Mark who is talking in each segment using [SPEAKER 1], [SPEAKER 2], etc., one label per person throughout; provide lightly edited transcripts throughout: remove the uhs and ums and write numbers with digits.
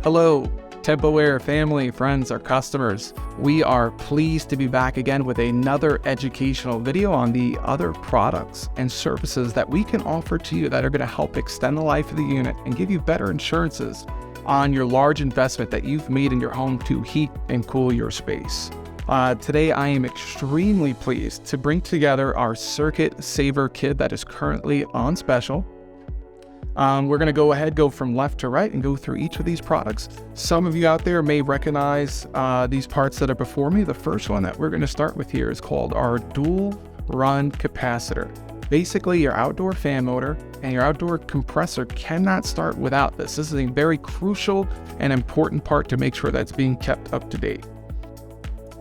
[SPEAKER 1] Hello, TempoAir family, friends, or customers. We are pleased to be back again with another educational video on the other products and services that we can offer to you that are going to help extend the life of the unit and give you better insurances on your large investment that you've made in your home to heat and cool your space. Today, I am extremely pleased to bring together our Circuit SAVER kit that is currently on special. We're going to go from left to right and go through each of these products. Some of you out there may recognize these parts that are before me. The first one that we're going to start with here is called our Dual-run Capacitor. Basically, your outdoor fan motor and your outdoor compressor cannot start without this. This is a very crucial and important part to make sure that's being kept up to date.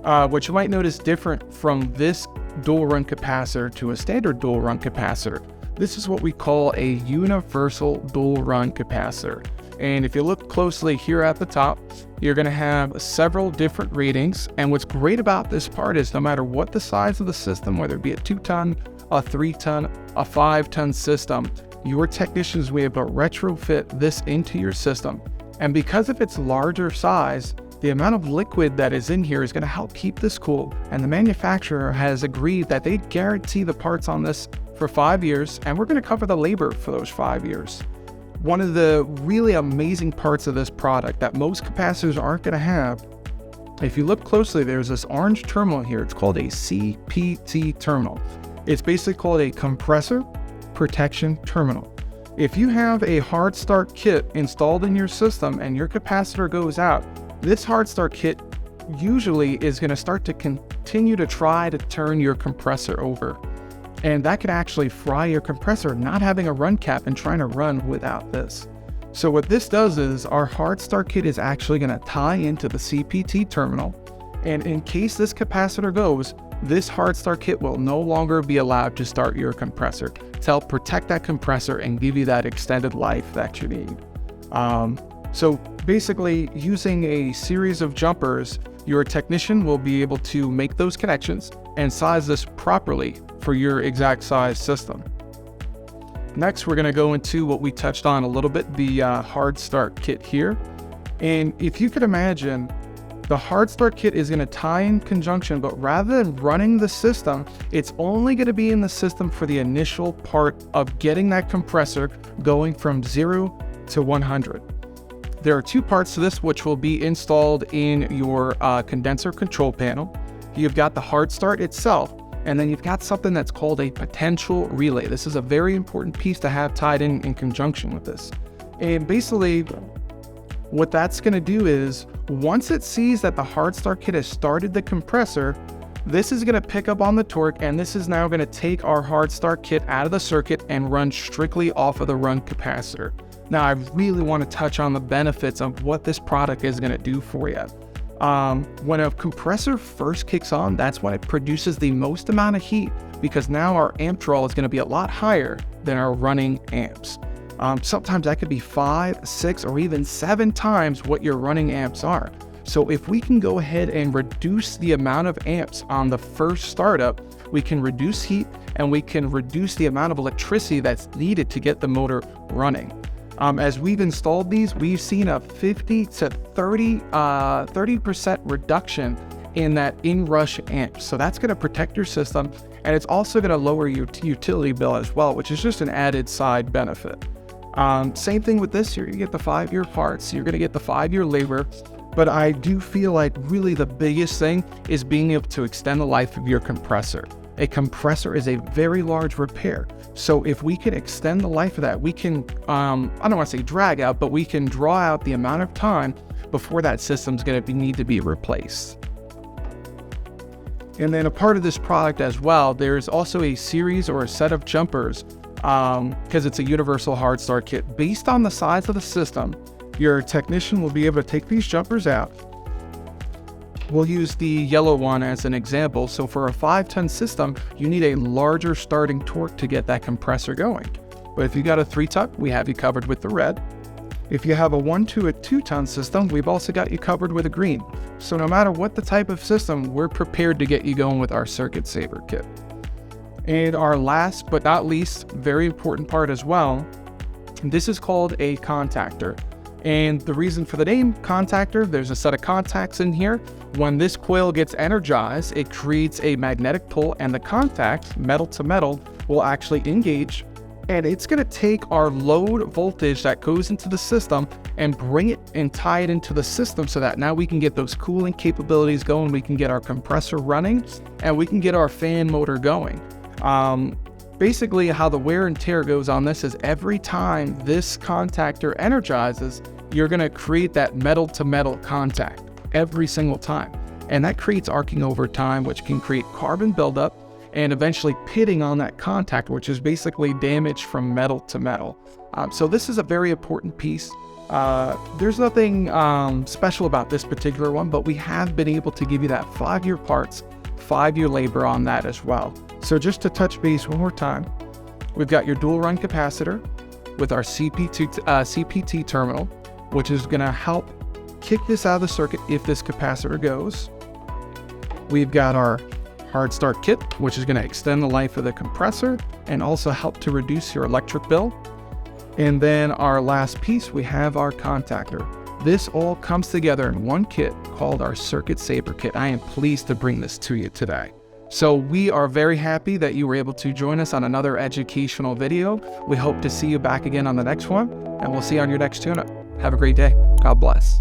[SPEAKER 1] What you might notice different from this dual-run capacitor to a standard dual-run capacitor, this is what we call a Universal Dual-run Capacitor. And if you look closely here at the top, you're going to have several different ratings. And what's great about this part is no matter what the size of the system, whether it be a 2-ton, a 3-ton, a 5-ton system, your technicians will be able to retrofit this into your system. And because of its larger size, the amount of liquid that is in here is going to help keep this cool. And the manufacturer has agreed that they guarantee the parts on this for 5 years, and we're going to cover the labor for those 5 years. One of the really amazing parts of this product that most capacitors aren't going to have, if you look closely, there's this orange terminal here. It's called a CPT terminal. It's basically called a Compressor Protection Terminal. If you have a hard start kit installed in your system and your capacitor goes out, this hard start kit usually is going to start to continue to try to turn your compressor over. And that could actually fry your compressor not having a run cap and trying to run without this. So what this does is our hard start kit is actually going to tie into the CPT terminal. And in case this capacitor goes, this hard start kit will no longer be allowed to start your compressor to help protect that compressor and give you that extended life that you need. So basically, using a series of jumpers, your technician will be able to make those connections and size this properly for your exact size system. Next, we're going to go into what we touched on a little bit, the hard start kit here. And if you could imagine, the hard start kit is going to tie in conjunction, but rather than running the system, it's only going to be in the system for the initial part of getting that compressor going from 0 to 100. There are two parts to this which will be installed in your condenser control panel. You've got the hard start itself, and then you've got something that's called a potential relay. This is a very important piece to have tied in conjunction with this. And basically, what that's going to do is, once it sees that the hard start kit has started the compressor, this is going to pick up on the torque, and this is now going to take our hard start kit out of the circuit and run strictly off of the run capacitor. Now, I really want to touch on the benefits of what this product is going to do for you. When a compressor first kicks on, that's when it produces the most amount of heat, because now our amp draw is going to be a lot higher than our running amps. Sometimes that could be 5, 6, or even 7 times what your running amps are. So if we can go ahead and reduce the amount of amps on the first startup, we can reduce heat and we can reduce the amount of electricity that's needed to get the motor running. As we've installed these, we've seen a 50 to 30% reduction in that inrush amp. So that's going to protect your system, and it's also going to lower your utility bill as well, which is just an added side benefit. Same thing with this here. You get the 5-year parts, you're going to get the 5-year labor, but I do feel like really the biggest thing is being able to extend the life of your compressor. A compressor is a very large repair. So if we can extend the life of that, we can, I don't want to say drag out, but we can draw out the amount of time before that system's going to need to be replaced. And then a part of this product as well, there's also a series or a set of jumpers, because it's a universal hard start kit. Based on the size of the system, your technician will be able to take these jumpers out. We'll use the yellow one as an example. So for a 5-ton system, you need a larger starting torque to get that compressor going. But if you got a 3-ton, we have you covered with the red. If you have a 1 to a 2-ton system, we've also got you covered with a green. So no matter what the type of system, we're prepared to get you going with our Circuit SAVER kit. And our last but not least, very important part as well, this is called a contactor. And the reason for the name, contactor, there's a set of contacts in here. When this coil gets energized, it creates a magnetic pull, and the contact, metal to metal, will actually engage. And it's going to take our load voltage that goes into the system and bring it and tie it into the system so that now we can get those cooling capabilities going, we can get our compressor running, and we can get our fan motor going. Basically, how the wear and tear goes on this is every time this contactor energizes, you're going to create that metal to metal contact every single time. And that creates arcing over time, which can create carbon buildup and eventually pitting on that contact, which is basically damage from metal to metal. So this is a very important piece. There's nothing special about this particular one, but we have been able to give you that 5-year parts, 5-year labor on that as well. So just to touch base one more time, we've got your dual-run capacitor with our CPT terminal, which is going to help kick this out of the circuit if this capacitor goes. We've got our hard start kit, which is going to extend the life of the compressor and also help to reduce your electric bill. And then our last piece, we have our contactor. This all comes together in one kit called our Circuit Saver kit. I am pleased to bring this to you today. So we are very happy that you were able to join us on another educational video. We hope to see you back again on the next one, and we'll see you on your next tune-up. Have a great day. God bless.